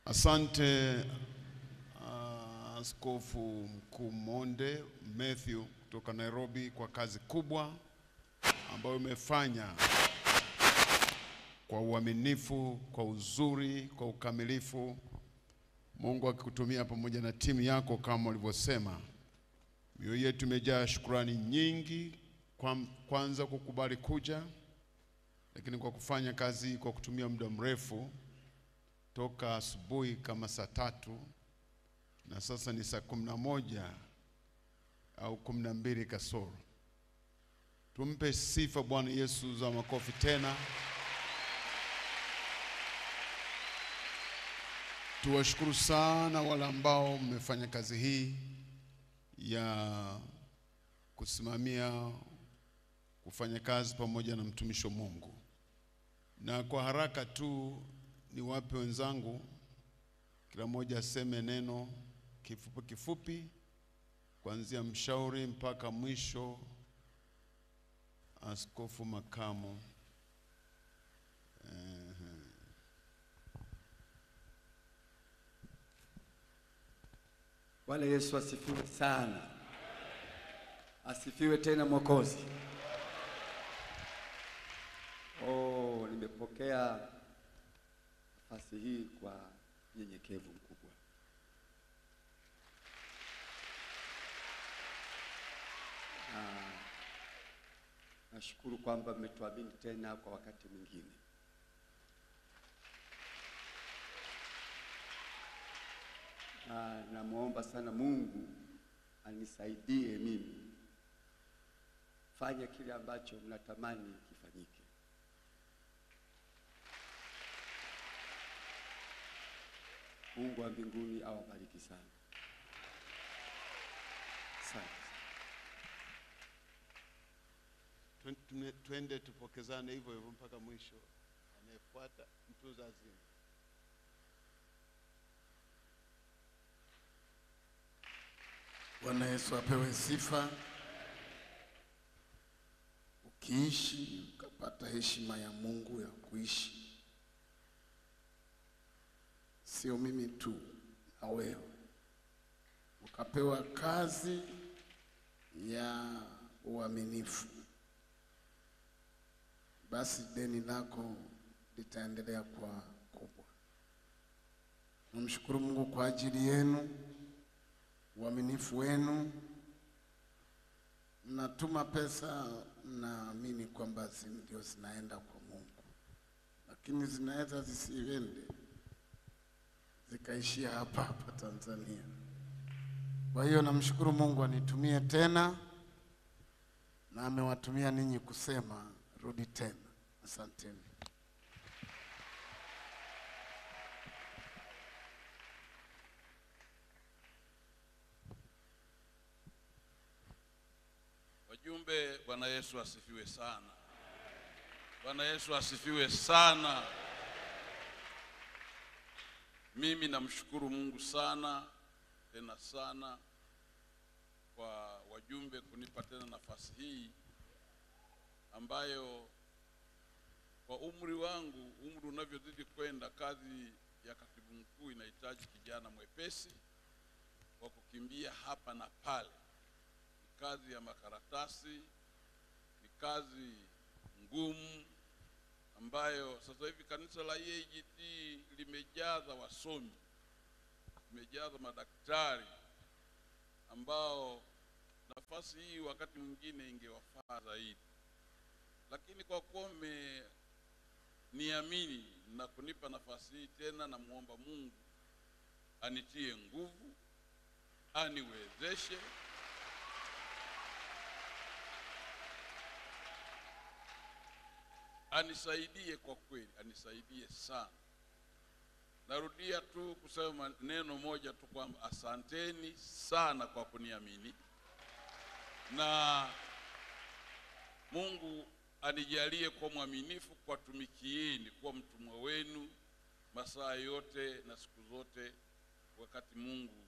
Asante Askofu Mkuu Monde Matthew kutoka Nairobi kwa kazi kubwa ambayo umefanya kwa uaminifu, kwa uzuri, kwa ukamilifu. Mungu akikutumia pamoja na timu yako kama ulivyosema. Mioyo yetu imejaa shukrani nyingi, kwanza kukubali kuja, lakini kwa kufanya kazi kwa kutumia muda mrefu toka asubuhi kama saa 3 na sasa ni saa 11 au 12 kasoro. Tumpe sifa Bwana Yesu za makofi tena. Tuwashukuru sana wale ambao mmefanya kazi hii ya kusimamia kufanya kazi pamoja na mtumishi wa Mungu. Na kwa haraka tu ni wape wenzangu kila mmoja aseme neno kifupi kuanzia mshauri mpaka mwisho askofu makamu. Bwana Yesu asifiwe sana. Asifiwe tena Mwokozi. Nimepokea nafasi hii kwa unyenyekevu mkubwa. Nashukuru kwamba mmetuamini tena kwa wakati mwingine. Namuomba sana Mungu anisaidie mimi fanya kile ambacho mnatamani kifanyike. Mungu wa mbinguni awabariki sana. Twende tupokezane hivyo hivyo mpaka mwisho. Anayefuata mtuza azima. Bwana Yesu apewe sifa. Ukiishi ukapata heshima ya Mungu ya kuishi, sio mimi tu na wewe, ukapewa kazi ya uaminifu, basi deni lako litaendelea kwa kubwa. Namshukuru Mungu kwa ajili yenu, uaminifu wenu. Mnatuma pesa, naamini kwamba ndio zinaenda kwa Mungu, lakini zinaweza zisiende zikaishia hapa hapa Tanzania. Kwa hiyo namshukuru Mungu anitumie tena, na amewatumia ninyi kusema rudi tena. Asanteni. Wajumbe, Bwana Yesu asifiwe sana. Bwana Yesu asifiwe sana. Mimi namshukuru Mungu sana tena sana kwa wajumbe kunipa tena nafasi hii ambayo kwa umri wangu, umri unavyozidi kwenda, kazi ya katibu mkuu inahitaji kijana mwepesi wa kukimbia hapa na pale. Kazi ya makaratasi ni kazi ngumu ambayo sasa hivi kanisa la EAGT limejaza wasomi, limejaza madaktari ambao nafasi hii wakati mwingine ingewafaa zaidi. Lakini kwa kuwa niamini na kunipa nafasi hii tena, na muomba Mungu anitie nguvu, aniwezeshe, anisaidie kwa kweli, anisaidie sana. Narudia tu kusema neno moja tu kwamba asanteni sana kwa kuniamini, na Mungu anijalie kwa mwaminifu kwa tumikieni, kwa mtumwa wenu masaa yote na siku zote, wakati Mungu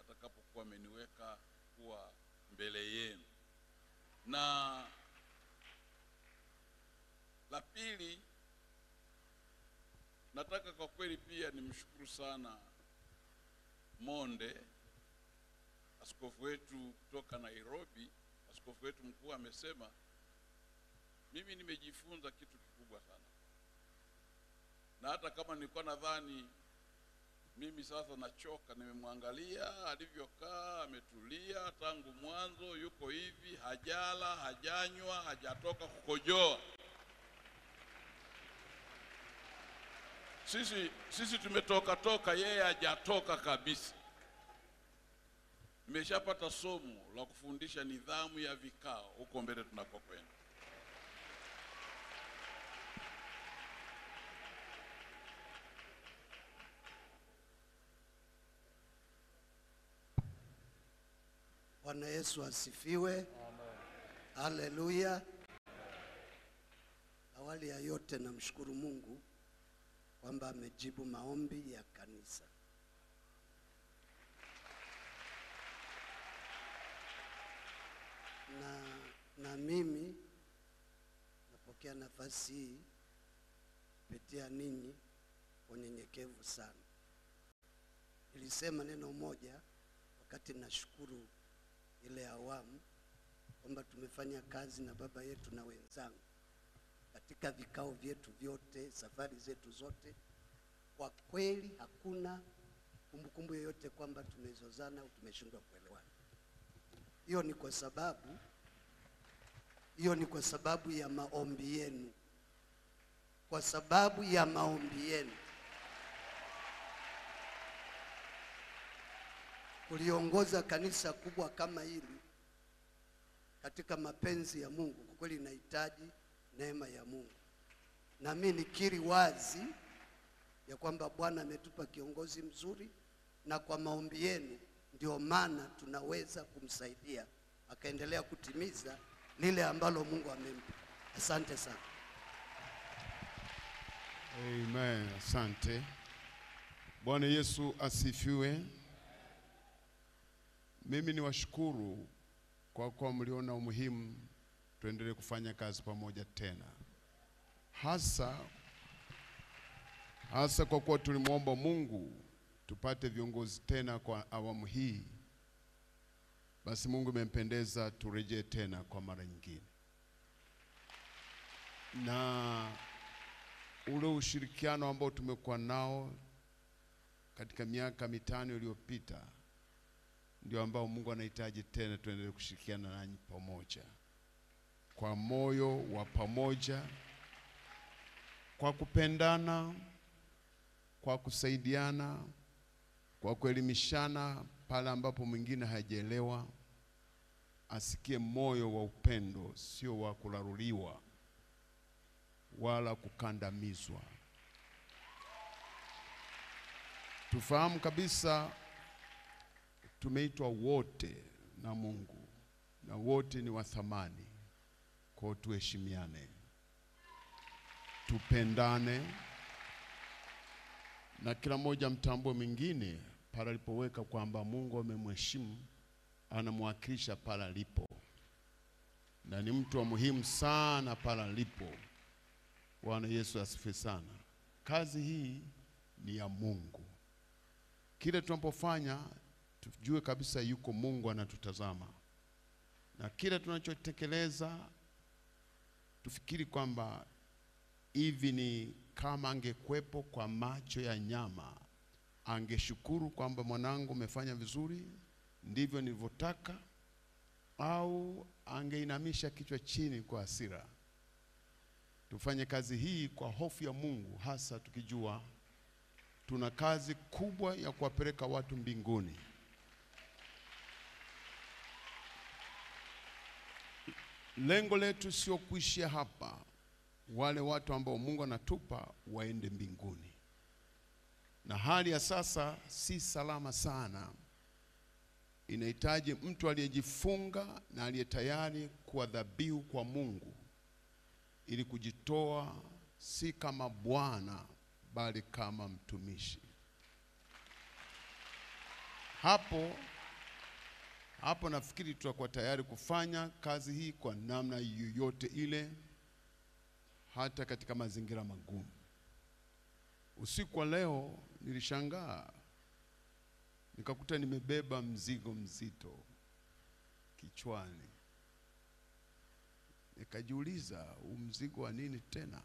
atakapokuwa ameniweka kuwa mbele yenu. Na la pili, Nataka kwa kweli pia nimshukuru sana Monde, askofu wetu kutoka Nairobi. Askofu wetu mkuu amesema, mimi nimejifunza kitu kikubwa sana. Na hata kama nilikuwa nadhani mimi sasa nachoka, nimemwangalia alivyokaa, ametulia tangu mwanzo, yuko hivi, hajala, hajanywa, hajatoka kukojoa. Sisi tumetoka, yeye hajatoka kabisa. Nimeshapata somo la kufundisha nidhamu ya vikao huko mbele tunakokwenda. Bwana Yesu asifiwe. Amen. Haleluya. Awali ya yote namshukuru Mungu kwamba amejibu maombi ya kanisa. Na mimi napokea nafasi hii kupitia ninyi kwa unyenyekevu sana. Nilisema neno moja wakati nashukuru ile awamu kwamba tumefanya kazi na baba yetu na wenzangu katika vikao vyetu vyote, safari zetu zote. Kwa kweli hakuna kumbukumbu yoyote kwamba tumezozana au tumeshindwa kuelewana. Hiyo ni kwa sababu ya maombi yenu. Kwa sababu ya maombi yenu kuliongoza kanisa kubwa kama hili katika mapenzi ya Mungu. Kwa kweli inahitaji neema ya Mungu. Na mimi nikiri wazi ya kwamba Bwana ametupa kiongozi mzuri, na kwa maombi yenu ndio maana tunaweza kumsaidia akaendelea kutimiza lile ambalo Mungu amempa. Asante sana. Amen. Asante. Bwana Yesu asifiwe. Mimi niwashukuru kwa kuwa mliona umuhimu tuendelee kufanya kazi pamoja tena. Hasa kwa kuwa tulimwomba Mungu tupate viongozi tena kwa awamu hii. Basi Mungu imempendeza turejee tena kwa mara nyingine. Na ule ushirikiano ambao tumekuwa nao katika miaka 5 iliyopita ndio ambao Mungu anahitaji tena tuendelee kushirikiana nanyi pamoja, kwa moyo wa pamoja, kwa kupendana, kwa kusaidiana, kwa kuelimishana pale ambapo mwingine hajaelewa, asikie moyo wa upendo, sio wa kularuliwa wala kukandamizwa. Tufahamu kabisa tumeitwa wote na Mungu, na wote ni wa thamani. Kwa tuheshimiane, tupendane, na kila mmoja mtambue mwingine pale alipoweka kwamba Mungu amemheshimu, anamwakilisha pale alipo, na ni mtu wa muhimu sana pale alipo. Bwana Yesu asifiwe sana. Kazi hii ni ya Mungu. Kile tunapofanya tujue kabisa yuko Mungu anatutazama, na kile tunachotekeleza tufikiri kwamba hivi ni kama angekuepo kwa macho ya nyama, angeshukuru kwamba mwanangu umefanya vizuri, ndivyo nilivyotaka, au angeinamisha kichwa chini kwa hasira. Tufanye kazi hii kwa hofu ya Mungu, hasa tukijua tuna kazi kubwa ya kuwapeleka watu mbinguni. Lengo letu sio kuishia hapa. Wale watu ambao Mungu anatupa waende mbinguni. Na hali ya sasa si salama sana. Inahitaji mtu aliyejifunga na aliyetayari kuwa dhabihu kwa Mungu, ili kujitoa si kama bwana bali kama mtumishi. Hapo nafikiri tutakuwa tayari kufanya kazi hii kwa namna yoyote ile, hata katika mazingira magumu. Usiku wa leo nilishangaa, nikakuta nimebeba mzigo mzito kichwani. Nikajiuliza, huu mzigo wa nini tena?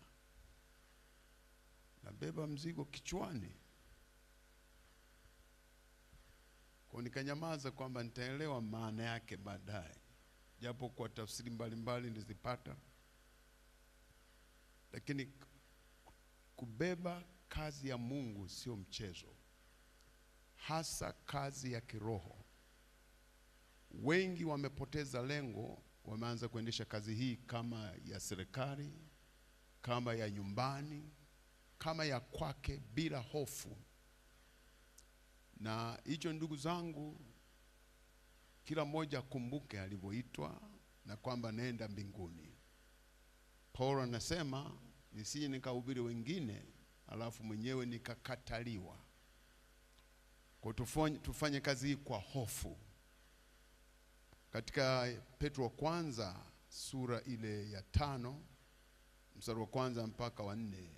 Nabeba mzigo kichwani. Kwa nikanyamaza kwamba nitaelewa maana yake baadaye, japo kwa tafsiri mbalimbali nilizipata. Lakini kubeba kazi ya Mungu sio mchezo, hasa kazi ya kiroho. Wengi wamepoteza lengo, wameanza kuendesha kazi hii kama ya serikali, kama ya nyumbani, kama ya kwake bila hofu. Na hicho ndugu zangu, kila mmoja akumbuke alivyoitwa na kwamba nenda mbinguni. Paulo anasema nisije nikahubiri wengine alafu mwenyewe nikakataliwa. Kwa tufanye kazi hii kwa hofu. Katika Petro wa kwanza sura ile ya 5 mstari wa 1 mpaka wa 4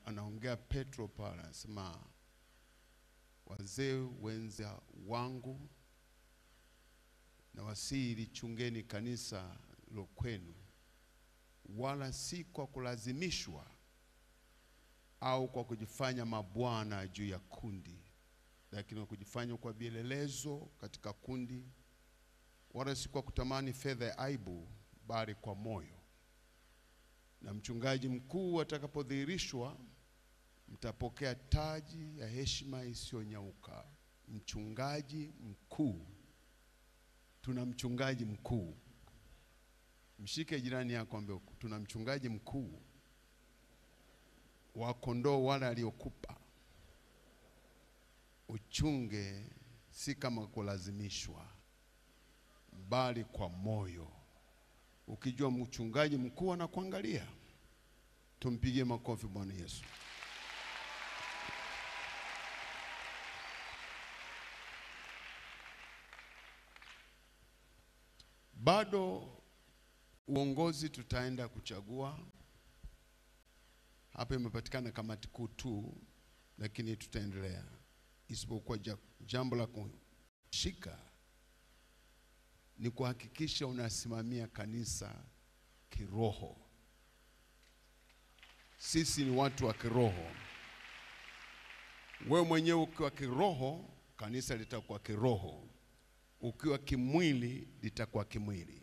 anaongea Petro pale, anasema, wazee wenza wangu, na wasihi chungeni kanisa lo kwenu, wala si kwa kulazimishwa au kwa kujifanya mabwana juu ya kundi, lakini kwa kujifanya kwa vielelezo katika kundi, wala si kwa kutamani fedha ya aibu, bali kwa moyo. Na mchungaji mkuu atakapodhihirishwa, mtapokea taji ya heshima isiyonyauka. Mchungaji mkuu. Tuna mchungaji mkuu. Mshike jirani yako ambaye tuna mchungaji mkuu wa kondoo wale aliokupa. Uchunge si kama kulazimishwa, bali kwa moyo. Ukijua mchungaji mkuu anakuangalia. Tumpigie makofi Bwana Yesu. Bado uongozi tutaenda kuchagua. Hapa imepatikana kamati kuu tu, lakini tutaendelea. Isipokuwa jambo la kushika ni kuhakikisha unasimamia kanisa kiroho. Sisi ni watu wa kiroho. Wewe mwenyewe ukiwa kiroho, kanisa litakuwa kiroho. Ukiwa kimwili, litakuwa kimwili.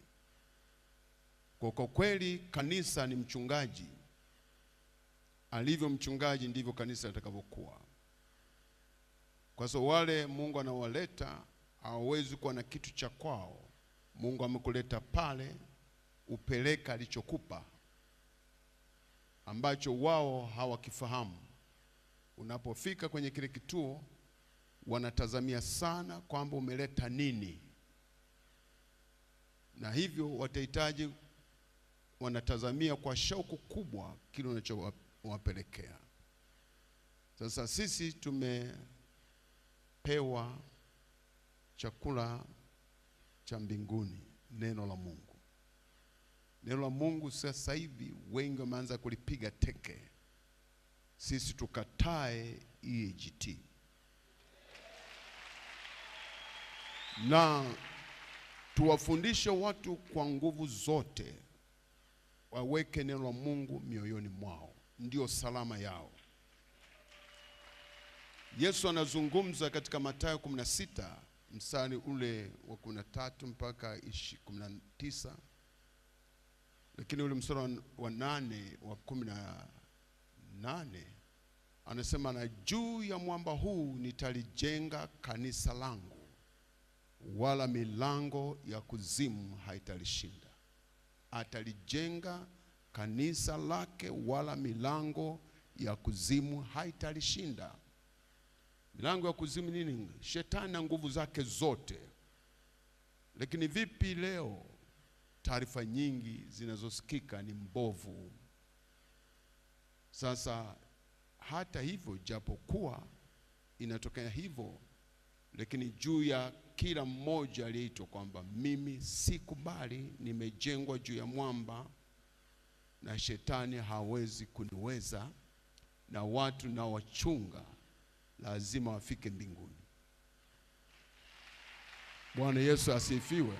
Kwa kweli kanisa ni mchungaji. Alivyo mchungaji ndivyo kanisa litakavyokuwa. Kwa sababu wale Mungu anawaleta hawezi kuwa na kitu cha kwao. Mungu amekuleta pale, upeleka alichokupa ambacho wao hawakifahamu. Unapofika kwenye kile kituo, wanatazamia sana kwamba umeleta nini, na hivyo watahitaji, wanatazamia kwa shauku kubwa kile unachowapelekea. Sasa sisi tumepewa chakula cha mbinguni, neno la Mungu. Neno la Mungu sasa hivi wengi wameanza kulipiga teke. Sisi tukatae EAGT. Na tuwafundishe watu kwa nguvu zote waweke neno la Mungu mioyoni mwao, ndio salama yao. Yesu anazungumza katika Mathayo 16 mstari ule wa 13 mpaka 19, lakini ule mstari wa 8 wa 18 anasema, na juu ya mwamba huu nitalijenga kanisa langu, wala milango ya kuzimu haitalishinda. Atalijenga kanisa lake, wala milango ya kuzimu haitalishinda. Milango ya kuzimu nini? Shetani na nguvu zake zote. Lakini vipi leo? Taarifa nyingi zinazosikika ni mbovu. Sasa hata hivyo, japokuwa inatokea hivyo, lakini juu ya kila mmoja aliyeitwa kwamba mimi sikubali, nimejengwa juu ya mwamba na shetani hawezi kuniweza, na watu na wachunga lazima wafike mbinguni. Bwana Yesu asifiwe.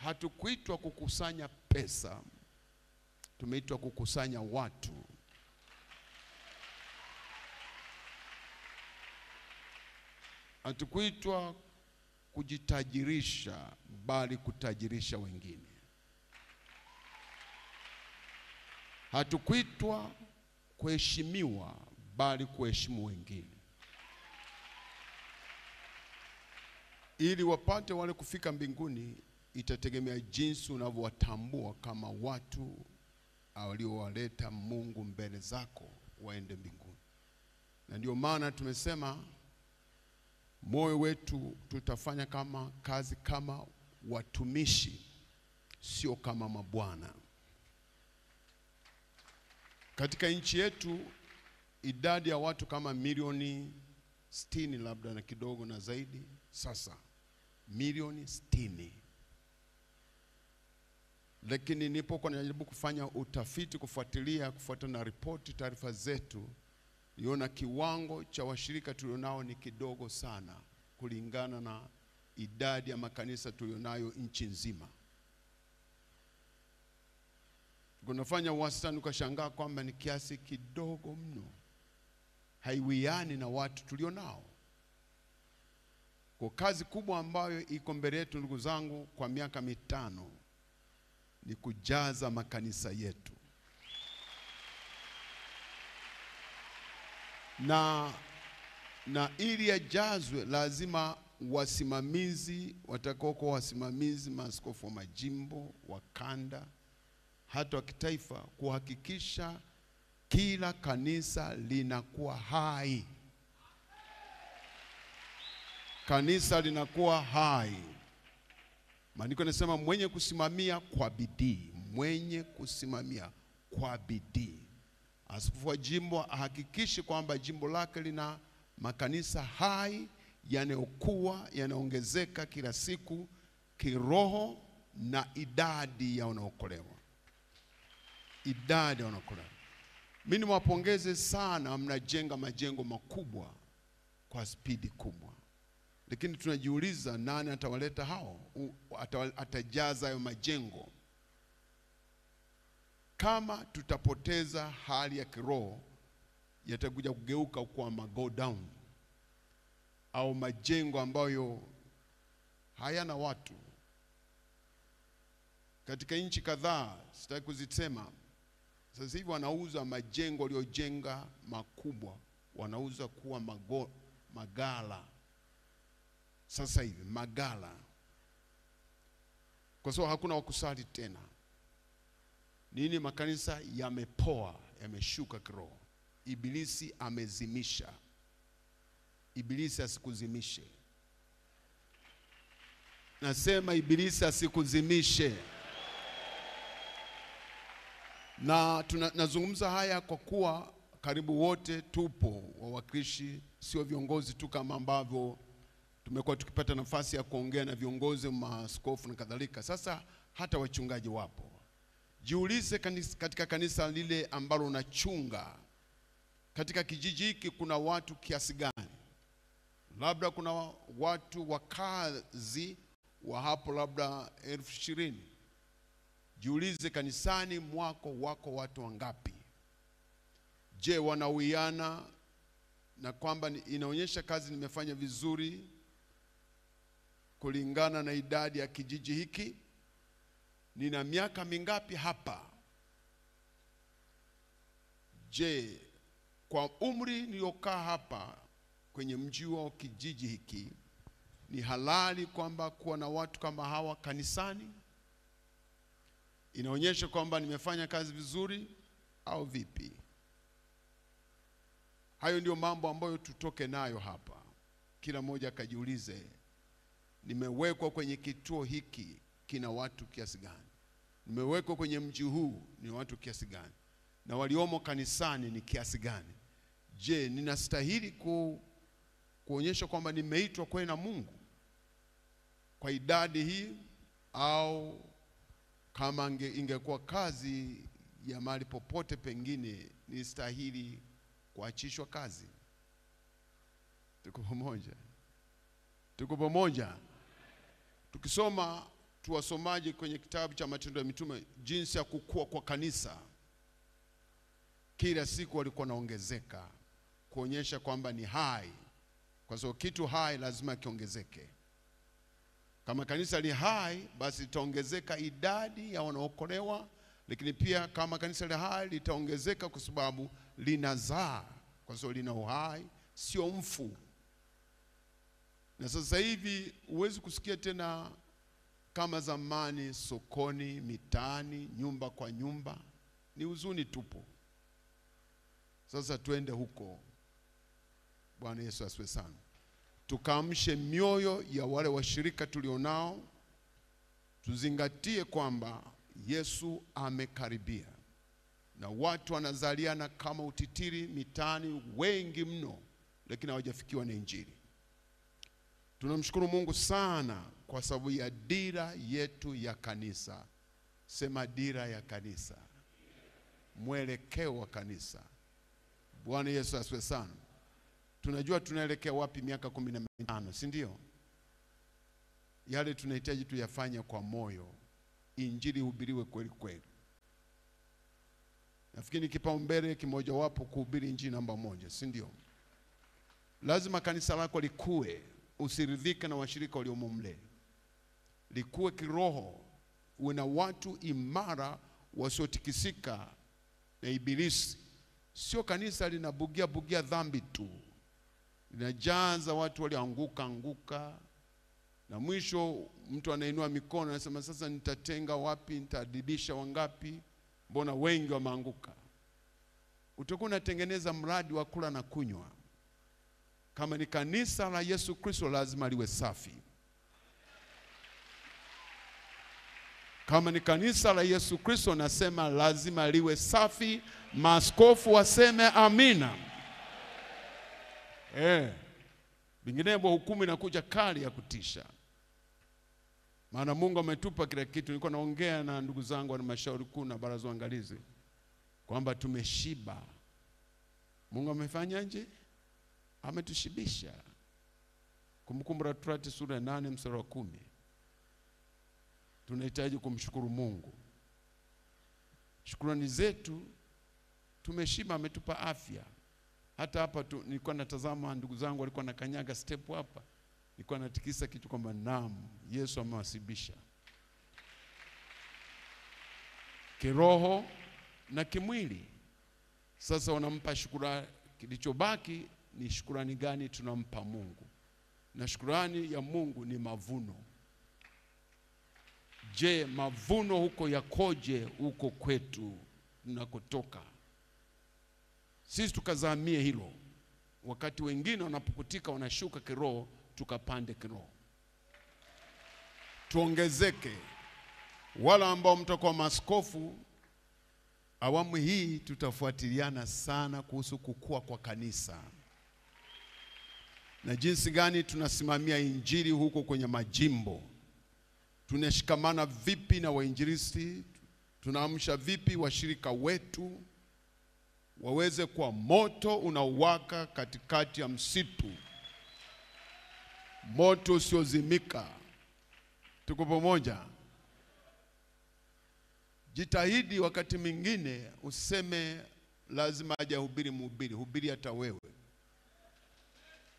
Hatukuitwa kukusanya pesa, tumeitwa kukusanya watu. Hatukuitwa kujitajirisha, bali kutajirisha wengine. Hatukuitwa kuheshimiwa, bali kuheshimu wengine, ili wapate wale kufika mbinguni. Itategemea jinsi unavyowatambua kama watu waliowaleta Mungu mbele zako waende mbinguni. Na ndio maana tumesema moyo wetu tutafanya kama kazi kama watumishi, sio kama mabwana. Katika nchi yetu idadi ya watu kama milioni 60 labda na kidogo na zaidi. Sasa milioni 60. Lakini nipo najaribu kufanya utafiti, kufuatana na ripoti, taarifa zetu, niona kiwango cha washirika tulionao ni kidogo sana kulingana na idadi ya makanisa tulionayo nchi nzima. Tunafanya wastani ukashangaa kwamba ni kiasi kidogo mno, haiwiani na watu tulionao. Kwa kazi kubwa ambayo iko mbele yetu, ndugu zangu, kwa miaka 5 ni kujaza makanisa yetu. Na ili yajazwe lazima wasimamizi watakokuwa wasimamizi, maaskofu wa majimbo, wa kanda, hata wa kitaifa, kuhakikisha kila kanisa linakuwa hai. Kanisa linakuwa hai. Maandiko yanasema mwenye kusimamia kwa bidii, mwenye kusimamia kwa bidii. Askofu wa jimbo ahakikishe kwamba jimbo lake lina makanisa hai yanayokuwa, yanaongezeka kila siku kiroho, na idadi ya wanaokolewa. Idadi ya wanaokolewa. Mimi niwapongeze sana, mnajenga majengo makubwa kwa spidi kubwa. Lakini tunajiuliza nani atawaleta hao, atajaza hayo majengo? Kama tutapoteza hali ya kiroho, yatakuja kugeuka kwa go down, au majengo ambayo hayana watu. Katika nchi kadhaa, sitaki kuzisema, sasa hivi wanauza majengo waliojenga makubwa, wanauza kuwa magala. Sasa hivi magala, kwa sababu hakuna wakusali tena. Nini? Makanisa yamepoa, yameshuka kiroho. Ibilisi amezimisha. Ibilisi asikuzimishe. Nasema ibilisi asikuzimishe. Na nazungumza haya kwa kuwa karibu wote tupo wawakilishi, sio viongozi tu kama ambavyo tumekuwa tukipata nafasi ya kuongea na viongozi, maaskofu na kadhalika. Sasa hata wachungaji wapo. Jiulize katika kanisa lile ambalo unachunga, katika kijiji hiki kuna watu kiasi gani? Labda kuna watu wakazi wa hapo labda 20,000. Jiulize kanisani mwako wako watu wangapi? Je, wanawiana na kwamba inaonyesha kazi nimefanya vizuri kulingana na idadi ya kijiji hiki? Nina miaka mingapi hapa? Je, kwa umri niliokaa hapa kwenye mji wa kijiji hiki, ni halali kwamba kuwa na watu kama hawa kanisani? Inaonyesha kwamba nimefanya kazi vizuri au vipi? Hayo ndio mambo ambayo tutoke nayo hapa. Kila mmoja akajiulize, nimewekwa kwenye kituo hiki kina watu kiasi gani? Nimewekwa kwenye mji huu ni watu kiasi gani? Na waliomo kanisani ni kiasi gani? Je, ninastahili kuonyesha kwamba nimeitwa kwa na Mungu kwa idadi hii? Au kama ingekuwa kazi ya mahali popote pengine nistahili kuachishwa kazi. Tuko pamoja? Tuko pamoja? Tukisoma tuwasomaje kwenye kitabu cha Matendo ya Mitume jinsi ya kukua kwa kanisa. Kila siku walikuwa naongezeka kuonyesha kwamba ni hai. Kwa sababu kitu hai lazima kiongezeke. Kama kanisa li hai, basi litaongezeka idadi ya wanaokolewa, lakini pia kama kanisa li hai litaongezeka kwa sababu linazaa, kwa sababu lina uhai, sio mfu. Na sasa hivi huwezi kusikia tena kama zamani sokoni, mitaani, nyumba kwa nyumba. Ni huzuni tupo. Sasa tuende huko. Bwana Yesu asifiwe sana. Tukaamshe mioyo ya wale washirika tulionao. Tuzingatie kwamba Yesu amekaribia. Na watu wanazaliana kama utitiri mitaani wengi mno, lakini hawajafikiwa na Injili. Tunamshukuru Mungu sana kwa sababu ya dira yetu ya kanisa. Sema dira ya kanisa. Mwelekeo wa kanisa. Bwana Yesu asifiwe sana. Tunajua tunaelekea wapi miaka 15, si ndio? Yale tunahitaji tuyafanye kwa moyo. Injili hubiriwe kweli kweli. Nafikiri kipaumbele kimoja wapo kuhubiri Injili namba 1, si ndio? Lazima kanisa lako likue, usiridhike na washirika waliomo mle. Likue kiroho, uwe na watu imara wasiotikisika na ibilisi. Sio kanisa linabugia dhambi tu. Linajaza watu walioanguka na mwisho mtu anainua mikono anasema sasa nitatenga wapi, nitadibisha wangapi, mbona wengi wameanguka. Utakuwa unatengeneza mradi wa kula na kunywa. Kama ni kanisa la Yesu Kristo lazima liwe safi. Kama ni kanisa la Yesu Kristo nasema lazima liwe safi. Maaskofu waseme amina. Vinginevyo hukumu inakuja kali ya kutisha. Maana Mungu ametupa kila kitu. Nilikuwa naongea na ndugu zangu wa halmashauri kuu na baraza angalizi kwamba tumeshiba. Mungu amefanyaje? Ametushibisha. Kumbukumbu la Torati sura ya 8 mstari wa 10. Tunahitaji kumshukuru Mungu. Shukrani zetu, tumeshiba, ametupa afya. Hata hapa nilikuwa natazama ndugu zangu walikuwa nakanyaga step hapa. Nilikuwa natikisa kitu kwamba naam, Yesu amewasibisha. Kiroho na kimwili. Sasa wanampa shukrani. Kilichobaki ni shukrani gani tunampa Mungu? Na shukrani ya Mungu ni mavuno. Je, mavuno huko yakoje huko kwetu tunakotoka? Sisi tukazamie hilo. Wakati wengine wanapukutika wanashuka kiroho, tukapande kiroho. Tuongezeke. Wala ambao mtakuwa maaskofu, awamu hii tutafuatiliana sana kuhusu kukua kwa kanisa. Na jinsi gani tunasimamia Injili huko kwenye majimbo. Tunashikamana vipi na wainjilisti? Tunaamsha vipi washirika wetu waweze kwa moto unaowaka katikati ya msitu, moto usiozimika. Tuko pamoja? Jitahidi wakati mwingine useme lazima aje hubiri mhubiri. Hubiri hata wewe.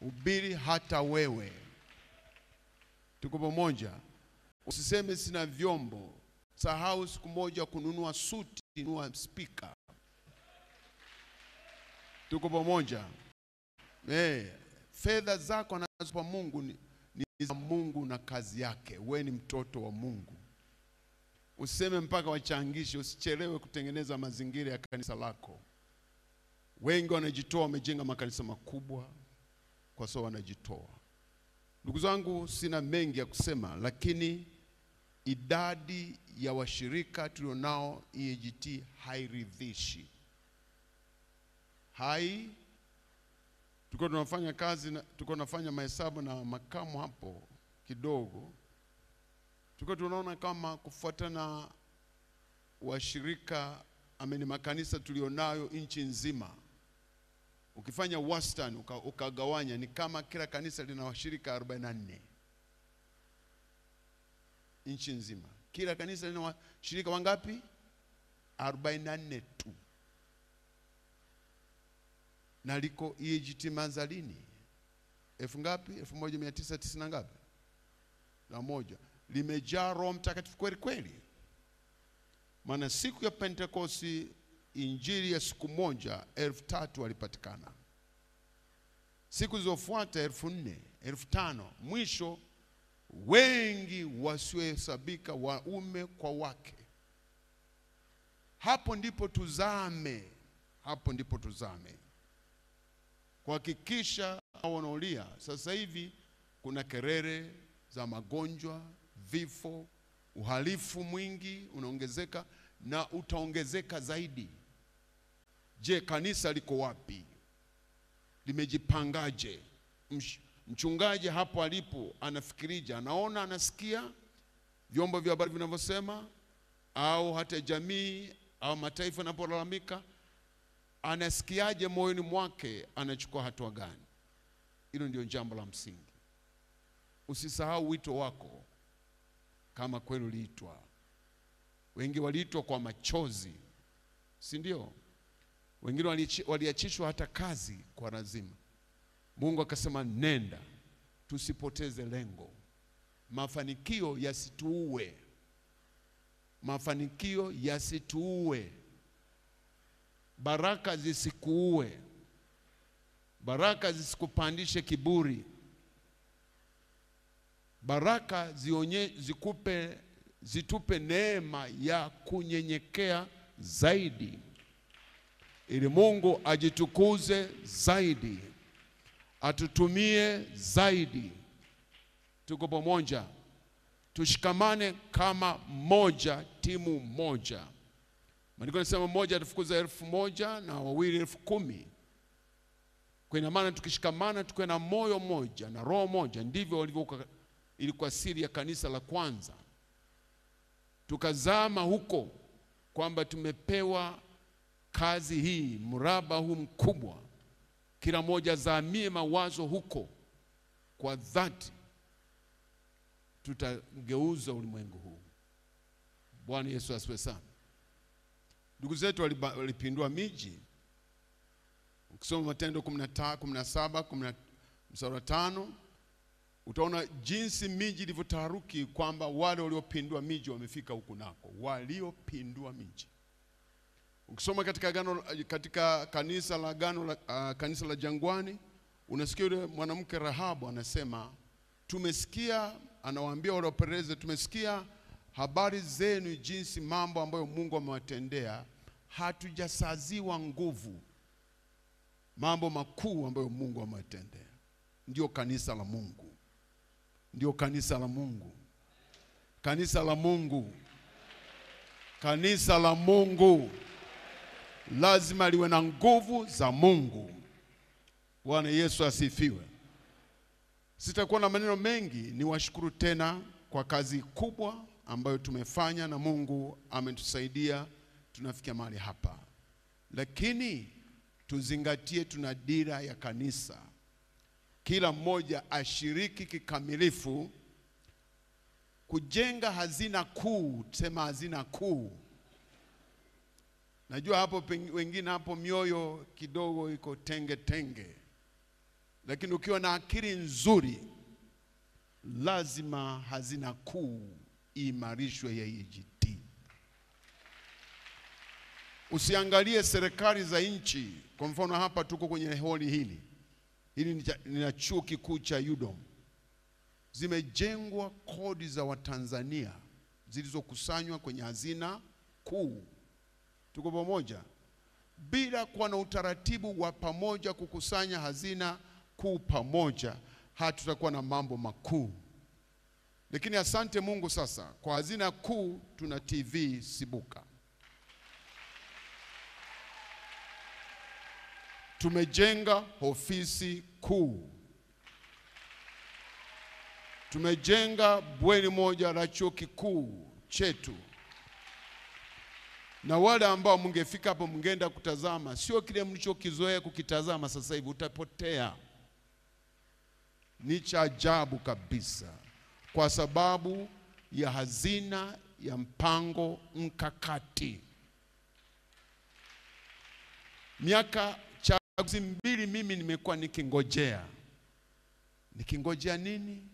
Hubiri hata wewe. Tuko pamoja? Usiseme sina vyombo. Sahau siku moja kununua suti, kununua speaker. Tuko pamoja? Fedha zako anazopa Mungu ni za Mungu na kazi yake. Wewe ni mtoto wa Mungu. Useme mpaka wachangishe. Usichelewe kutengeneza mazingira ya kanisa lako. Wengi wanajitoa, wamejenga makanisa makubwa kwa sababu wanajitoa. Ndugu zangu, sina mengi ya kusema, lakini idadi ya washirika tulionao EAGT hairidhishi. Tulikuwa tunafanya kazi, tulikuwa tunafanya mahesabu na makamu hapo kidogo. Tulikuwa tunaona kama kufuatana washirika ameni makanisa tulionayo nchi nzima, ukifanya wastani ukagawanya, ni kama kila kanisa lina washirika 44 nchi nzima. Kila kanisa lina washirika wangapi? 44 tu. Na liko EAGT Manzalini ngapi? 1990 ngapi? Na moja. Limejaa Roho Mtakatifu kweli kweli. Maana siku ya Pentekosti injili ya siku moja 3,000 walipatikana. Siku zilizofuata 4,000, 5,000, mwisho wengi wasiohesabika, waume kwa wake. Hapo ndipo tuzame, hapo ndipo tuzame. Kuhakikisha wanaolia. Sasa hivi kuna kelele za magonjwa, vifo, uhalifu mwingi unaongezeka na utaongezeka zaidi. Je, kanisa liko wapi? Limejipangaje? Mchungaji hapo alipo anafikirije? Anaona, anasikia vyombo vya habari vinavyosema, au hata jamii au mataifa yanapolalamika? Anasikiaje moyoni mwake? Anachukua hatua gani? Hilo ndio jambo la msingi. Usisahau wito wako kama kweli uliitwa. Wengi waliitwa kwa machozi, si ndio? Wengine waliachishwa hata kazi kwa lazima. Mungu akasema nenda, tusipoteze lengo. Mafanikio yasituue. Mafanikio yasituue. Baraka zisikuue. Baraka zisikupandishe kiburi. Baraka zitupe neema ya kunyenyekea zaidi, ili Mungu ajitukuze zaidi, atutumie zaidi. Tuko pamoja, tushikamane kama moja, timu moja. Maandiko yanasema mmoja atafukuza 1,000 na wawili 10,000. Kwa ina maana tukishikamana, tukiwa na moyo moja na roho moja, ndivyo ilikuwa siri ya kanisa la kwanza. Tukazama huko kwamba tumepewa kazi hii, mraba huu mkubwa, kila mmoja zamie mawazo huko kwa dhati. Tutageuza ulimwengu huu. Bwana Yesu asifiwe sana. Ndugu zetu walipindua miji. Ukisoma Matendo 17:5 utaona jinsi miji ilivyotaharuki, kwamba wale waliopindua miji wamefika huku nako. Waliopindua miji. Ukisoma katika kanisa la Jangwani, unasikia yule mwanamke Rahabu anasema, tumesikia, anawaambia wale wapelelezi, tumesikia habari zenu, jinsi mambo ambayo Mungu amewatendea. Hatujasaziwa nguvu. Mambo makuu ambayo Mungu amewatendea. Ndio kanisa la Mungu. Ndio kanisa la Mungu. Kanisa la Mungu. Kanisa la Mungu lazima liwe na nguvu za Mungu. Bwana Yesu asifiwe. Sitakuwa na maneno mengi, niwashukuru tena kwa kazi kubwa ambayo tumefanya, na Mungu ametusaidia tunafikia mahali hapa. Lakini tuzingatie, tuna dira ya kanisa. Kila mmoja ashiriki kikamilifu kujenga hazina kuu. Sema hazina kuu. Najua hapo wengine hapo mioyo kidogo iko tenge, lakini ukiwa na akili nzuri, lazima hazina kuu imarishwe ya EAGT. Usiangalie serikali za nchi. Kwa mfano hapa tuko kwenye holi hili ni chuo kikuu cha UDOM. Zimejengwa kodi za Watanzania zilizokusanywa kwenye hazina kuu. Tuko pamoja? Bila kuwa na utaratibu wa pamoja kukusanya hazina kuu pamoja, hatutakuwa na mambo makuu. Lakini asante Mungu, sasa kwa hazina kuu tuna TV Sibuka. Tumejenga ofisi kuu. Tumejenga bweni moja la chuo kikuu chetu. Na wale ambao mngefika hapo mngeenda kutazama, sio kile mlichokizoea kukitazama sasa hivi, utapotea. Ni cha ajabu kabisa, kwa sababu ya hazina ya mpango mkakati. Miaka chaguzi mbili mimi nimekuwa nikingojea. Nikingojea nini?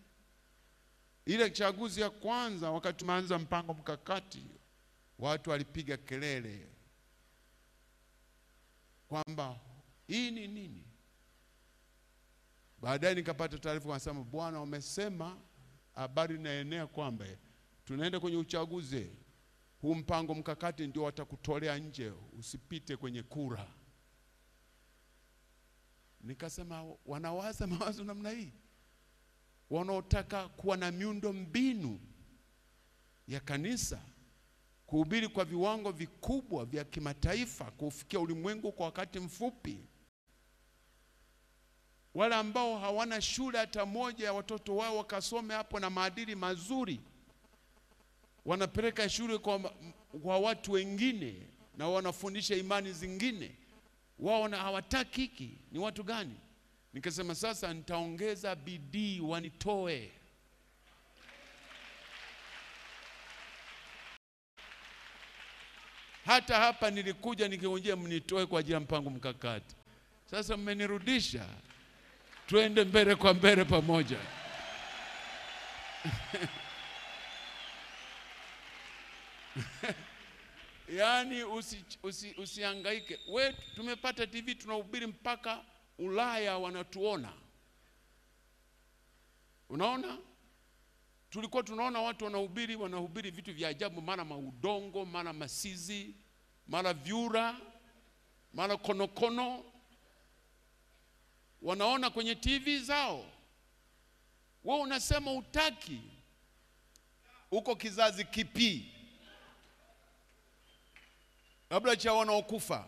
Ile chaguzi ya kwanza, wakati tumeanza mpango mkakati, watu walipiga kelele kwamba hii ni nini? Baadaye nikapata taarifa wanasema, Bwana wamesema, habari inaenea kwamba tunaenda kwenye uchaguzi. Huu mpango mkakati ndio watakutolea nje, usipite kwenye kura. Nikasema, wanawaza mawazo namna hii? Wanaotaka kuwa na miundo mbinu ya kanisa, kuhubiri kwa viwango vikubwa vya kimataifa, kufikia ulimwengu kwa wakati mfupi. Wale ambao hawana shule hata moja ya watoto wao wakasome hapo na maadili mazuri, wanapeleka shule kwa watu wengine na wanafundisha imani zingine. Wao hawataki hiki. Ni watu gani? Nikasema sasa nitaongeza bidii wanitoe. Hata hapa nilikuja nikiongea mnitoe kwa ajili ya mpango mkakati. Sasa mmenirudisha. Tuende mbele kwa mbele pamoja. Yaani usihangaike. Wewe tumepata TV tunahubiri mpaka Ulaya wanatuona. Unaona? Tulikuwa tunaona watu wanahubiri vitu vya ajabu, mara maudongo, mara masizi, mara vyura, mara konokono. Wanaona kwenye TV zao. Wewe unasema utaki. Uko kizazi kipi? Labda cha wanaokufa.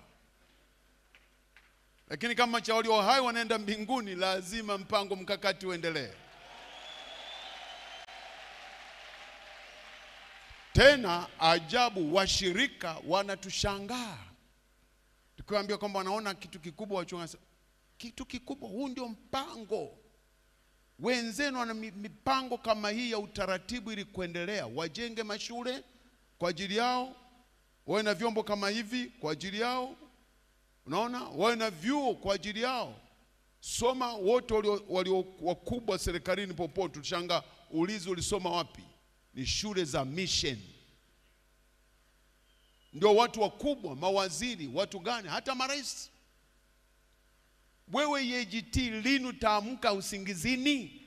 Lakini kama cha walio hai wanaenda mbinguni, lazima mpango mkakati uendelee. Tena ajabu, washirika wanatushangaa. Tukiwaambia kwamba wanaona kitu kikubwa, wachunga kitu kikubwa, huu ndio mpango. Wenzenu wana mipango kama hii ya utaratibu ili kuendelea. Wajenge mashule kwa ajili yao, wawe na vyombo kama hivi kwa ajili yao. Unaona? Wawe na vyuo kwa ajili yao. Soma wote walio wakubwa serikalini popote. Tushanga ulizi ulisoma wapi? Ni shule za mission. Ndio watu wakubwa, mawaziri, watu gani, hata marais. Wewe EAGT lini utaamka usingizini?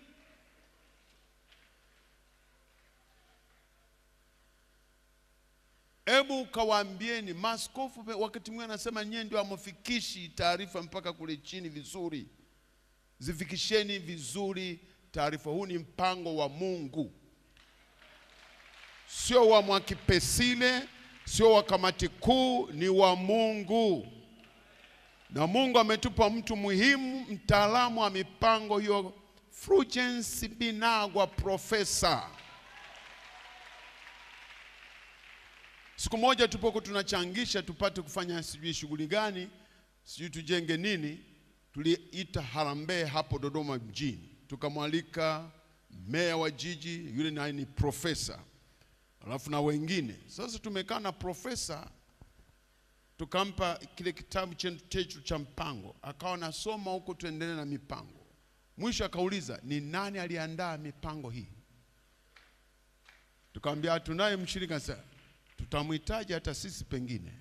Hebu kawaambieni maaskofu, wakati mwingine anasema nyie ndio amofikishi taarifa mpaka kule chini vizuri. Zifikisheni vizuri taarifa. Huu ni mpango wa Mungu. Sio wa Mwakipesile, sio wa kamati kuu, ni wa Mungu. Na Mungu ametupa mtu muhimu, mtaalamu wa mipango hiyo, Fulgence Binagwa, profesa. Siku moja tupoko tunachangisha tupate kufanya sijui shughuli gani, sijui tujenge nini, tuliita harambee hapo Dodoma mjini. Tukamwalika meya wa jiji, yule naye ni profesa, alafu na wengine. Sasa tumekaa na profesa, tukampa kile kitabu chetu cha mpango, akawa nasoma huko tuendelee na mipango. Mwisho akauliza, ni nani aliandaa mipango hii? Tukamwambia tunaye mshirika. Sasa tutamhitaji hata sisi pengine.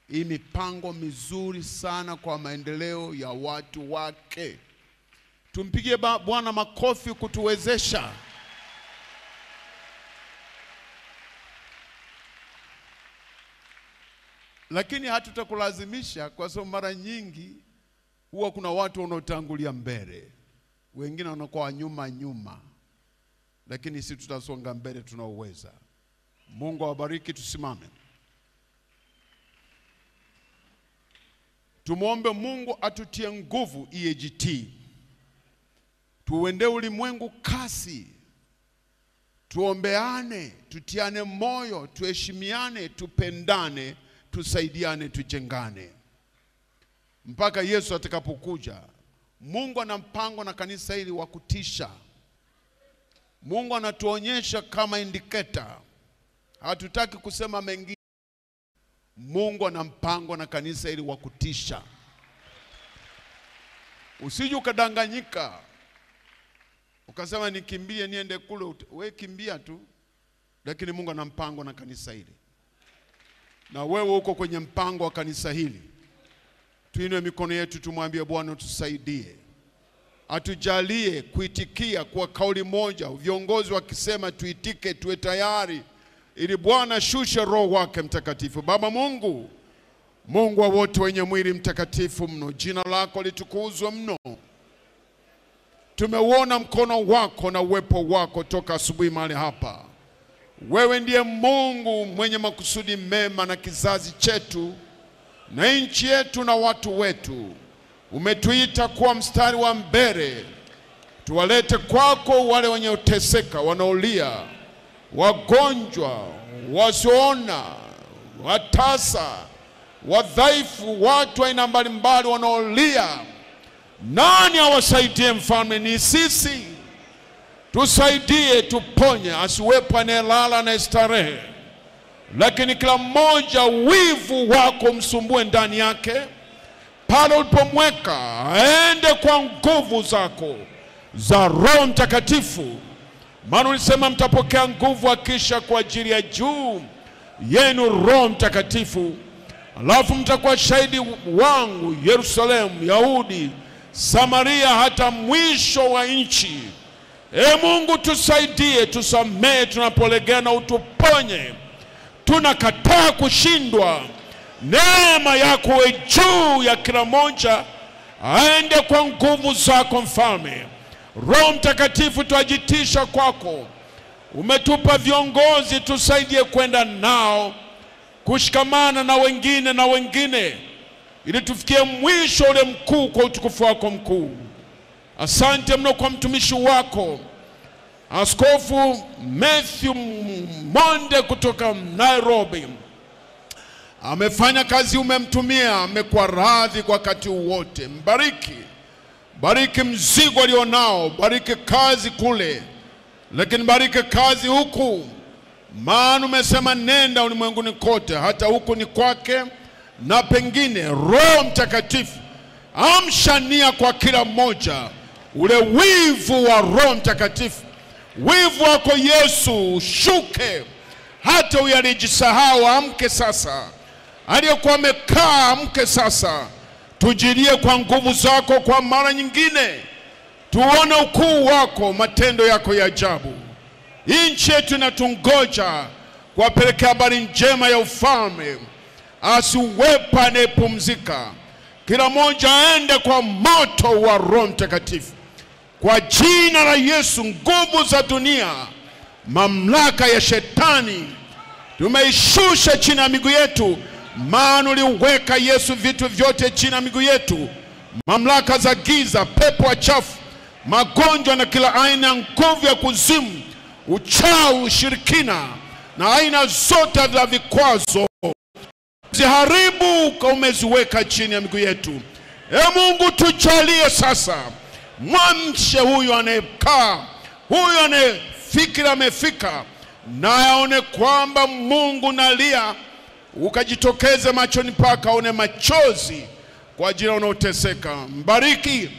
Hii mipango mizuri sana kwa maendeleo ya watu wake. Tumpigie Bwana makofi kutuwezesha. Lakini hatutakulazimisha, kwa sababu mara nyingi huwa kuna watu wanaotangulia mbele, wengine wanakuwa nyuma. Lakini sisi tutasonga mbele tunaoweza. Mungu awabariki. Tusimame. Tumuombe Mungu atutie nguvu EAGT. Tuende ulimwengu kasi. tuombeane, tutiane moyo, tuheshimiane, tupendane, tusaidiane, tujengane. Mpaka Yesu atakapokuja. Mungu ana mpango na kanisa hili wa kutisha. Mungu anatuonyesha kama indicator. Hatutaki kusema mengi. Mungu ana mpango na kanisa hili wa kutisha. Usije ukadanganyika ukasema nikimbie niende kule. Wewe kimbia tu, lakini Mungu ana mpango na kanisa hili, na wewe uko kwenye mpango wa kanisa hili. Tuinue mikono yetu tumwambie Bwana tusaidie, atujalie kuitikia kwa kauli moja. Viongozi wakisema tuitike, tuwe tayari, ili Bwana shushe Roho wake Mtakatifu. Baba Mungu, Mungu wa wote wenye mwili mtakatifu mno, jina lako litukuzwe mno. Tumeuona mkono wako na uwepo wako toka asubuhi mahali hapa. Wewe ndiye Mungu mwenye makusudi mema na kizazi chetu na nchi yetu na watu wetu. Umetuita kuwa mstari wa mbele, tuwalete kwako wale wenye uteseka, wanaolia, wagonjwa, wasioona, watasa, wadhaifu, watu aina mbalimbali wanaolia. Nani awasaidie mfalme? Ni sisi. Tusaidie, tuponye, asiwepo anayelala na starehe, lakini kila mmoja wivu wako msumbue ndani yake. Pale ulipomweka aende kwa nguvu zako za Roho Mtakatifu, maana ulisema mtapokea nguvu akisha kwa ajili ya juu yenu Roho Mtakatifu, alafu mtakuwa shahidi wangu Yerusalemu, Yahudi, Samaria, hata mwisho wa nchi. Mungu tusaidie, tusamehe tunapolegea na utuponye. Tunakataa kushindwa. Neema yako we juu ya kila mmoja, aende kwa nguvu zako mfalme. Roho Mtakatifu tuajitisha kwako. Umetupa viongozi, tusaidie kwenda nao, kushikamana na wengine ili tufikie mwisho ule mkuu kwa utukufu wako mkuu. Asante mno kwa mtumishi wako Askofu Matthew Monde kutoka Nairobi. Amefanya kazi, umemtumia, amekuwa radhi kwa wakati wote. Mbariki, bariki mzigo alionao, bariki kazi kule, lakini bariki kazi huku, maana umesema nenda ulimwenguni kote, hata huku ni kwake. Na pengine Roho Mtakatifu amshania kwa kila mmoja ule wivu wa Roho Mtakatifu. Wivu wako Yesu shuke, hata huyu alijisahau amke sasa, aliyekuwa amekaa amke sasa. Tujilie kwa nguvu zako kwa mara nyingine, tuone ukuu wako, matendo yako ya ajabu. Nchi yetu inatungoja kuwapelekea habari njema ya ufalme. Asiwepo anayepumzika, kila mmoja aende kwa moto wa Roho Mtakatifu. Kwa jina la Yesu, nguvu za dunia, mamlaka ya shetani tumeishusha chini ya miguu yetu, maana uliweka Yesu vitu vyote chini ya miguu yetu. Mamlaka za giza, pepo wachafu, magonjwa na kila aina nguvu ya kuzimu, uchawi, ushirikina na aina zote za vikwazo, ziharibu kwa umeziweka chini ya miguu yetu. Mungu tujalie sasa, mwamshe huyu anayekaa, huyu anayefikiri amefika, na aone kwamba Mungu nalia, ukajitokeze machoni paka, aone machozi kwa ajili ya wanaoteseka. Mbariki,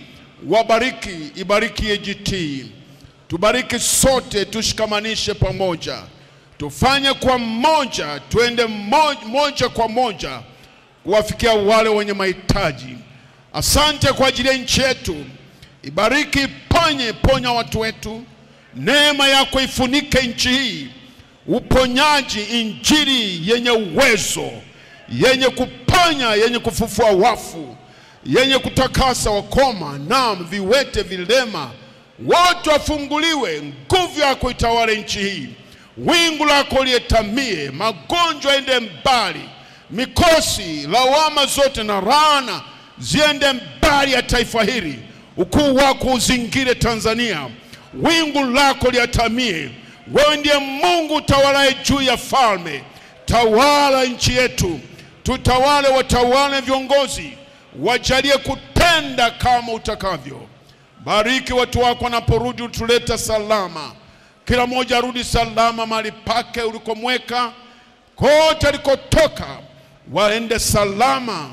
wabariki, ibariki EGT. Tubariki sote, tushikamanishe pamoja, tufanye kwa mmoja, tuende moja kwa moja kuwafikia wale wenye mahitaji. Asante kwa ajili ya nchi yetu. Ibariki, ponya watu wetu. Neema yako ifunike nchi hii. Uponyaji, injili yenye uwezo, yenye kuponya, yenye kufufua wafu, yenye kutakasa wakoma, naam, viwete, vilema, wote wafunguliwe. Nguvu yako itawale nchi hii. Wingu lako lietamie, magonjwa ende mbali, mikosi, lawama zote na laana ziende mbali ya taifa hili. Ukuu wako uzingire Tanzania. Wingu lako liatamie, Wewe ndiye Mungu tawalaye juu ya falme. Tawala nchi yetu, tutawale, watawale viongozi, wajalie kutenda kama utakavyo. Bariki watu wako wanaporudi, utuleta salama. Kila mmoja arudi salama mahali pake ulikomweka, kote alikotoka waende salama.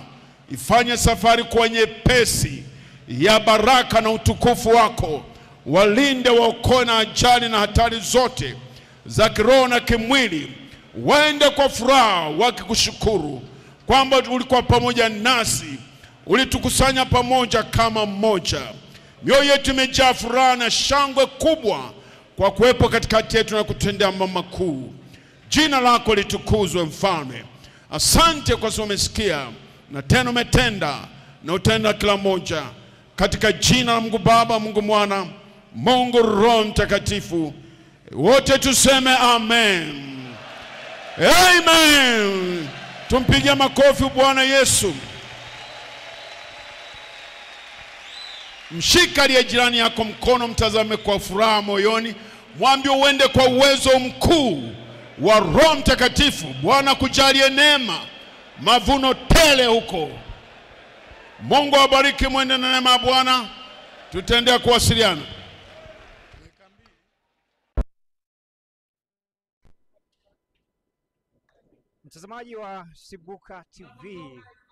Ifanye safari kwa nyepesi ya baraka na utukufu wako. Walinde, waokoe na ajali na hatari zote za kiroho na kimwili. Waende kwa furaha wakikushukuru kwamba ulikuwa pamoja nasi, ulitukusanya pamoja kama mmoja. Mioyo yetu imejaa furaha na shangwe kubwa kwa kuwepo katikati yetu na kutendea mambo makuu. Jina lako litukuzwe Mfalme. Asante kwa sababu umesikia na tena umetenda na utenda kila moja. Katika jina la Mungu Baba, Mungu Mwana, Mungu Roho Mtakatifu, wote tuseme amen. Amen. Tumpigie makofi Bwana Yesu. Mshika aliye jirani yako mkono, mtazame kwa furaha moyoni. Mwambie uende kwa uwezo mkuu wa Roho Mtakatifu. Bwana kujalie neema, mavuno tele huko. Mungu awabariki, mwende na neema ya Bwana. Tutaendelea kuwasiliana. Mtazamaji wa Sibuka TV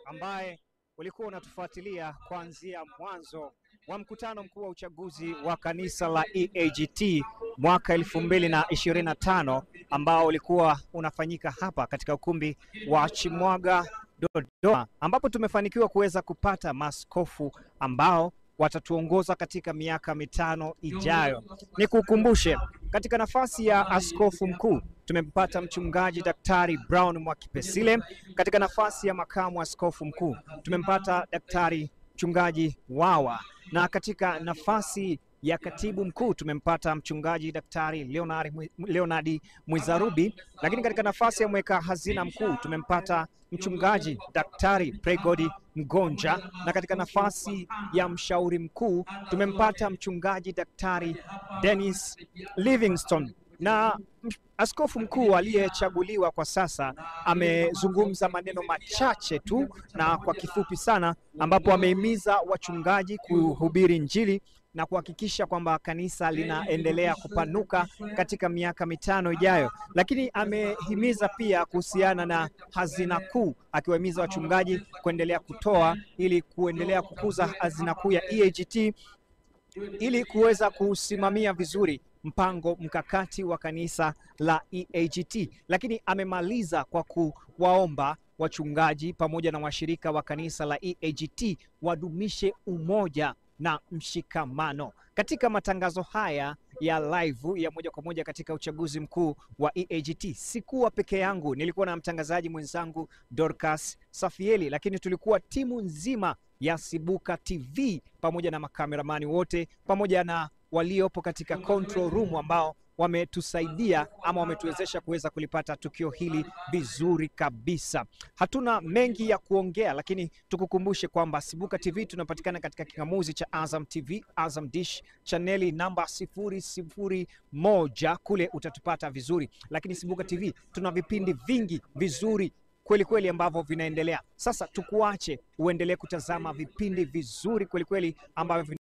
ambaye ulikuwa unatufuatilia kuanzia mwanzo wa mkutano mkuu wa uchaguzi wa kanisa la EAGT mwaka 2025 ambao ulikuwa unafanyika hapa katika ukumbi wa Chimwaga Dodoma, ambapo tumefanikiwa kuweza kupata maaskofu ambao watatuongoza katika miaka 5 ijayo. Nikukumbushe, katika nafasi ya askofu mkuu tumempata mchungaji Daktari Brown Mwakipesile. Katika nafasi ya makamu askofu mkuu tumempata Daktari mchungaji Wawa, na katika nafasi ya katibu mkuu tumempata mchungaji Daktari Leonardi Mwizarubi, lakini katika nafasi ya mweka hazina mkuu tumempata mchungaji Daktari Pregodi Mgonja, na katika nafasi ya mshauri mkuu tumempata mchungaji Daktari Dennis Livingstone. Na askofu mkuu aliyechaguliwa kwa sasa amezungumza maneno machache tu na kwa kifupi sana, ambapo amehimiza wachungaji kuhubiri Injili na kuhakikisha kwamba kanisa linaendelea kupanuka katika miaka 5 ijayo. Lakini amehimiza pia kuhusiana na hazina kuu, akiwahimiza wachungaji kuendelea kutoa ili kuendelea kukuza hazina kuu ya EAGT ili kuweza kusimamia vizuri mpango mkakati wa kanisa la EAGT. Lakini amemaliza kwa kuwaomba wachungaji pamoja na washirika wa kanisa la EAGT wadumishe umoja na mshikamano. Katika matangazo haya ya live ya moja kwa moja katika uchaguzi mkuu wa EAGT, sikuwa peke yangu, nilikuwa na mtangazaji mwenzangu Dorcas Safieli, lakini tulikuwa timu nzima ya Sibuka TV pamoja na makameramani wote pamoja na waliopo katika control room ambao wametusaidia ama wametuwezesha kuweza kulipata tukio hili vizuri kabisa. Hatuna mengi ya kuongea, lakini tukukumbushe kwamba Sibuka TV tunapatikana katika kingamuzi cha Azam TV, Azam Dish, chaneli namba 001, kule utatupata vizuri. Lakini Sibuka TV tuna vipindi vingi vizuri kweli kweli ambavyo vinaendelea. Sasa tukuache uendelee kutazama vipindi vizuri kweli kweli ambavyo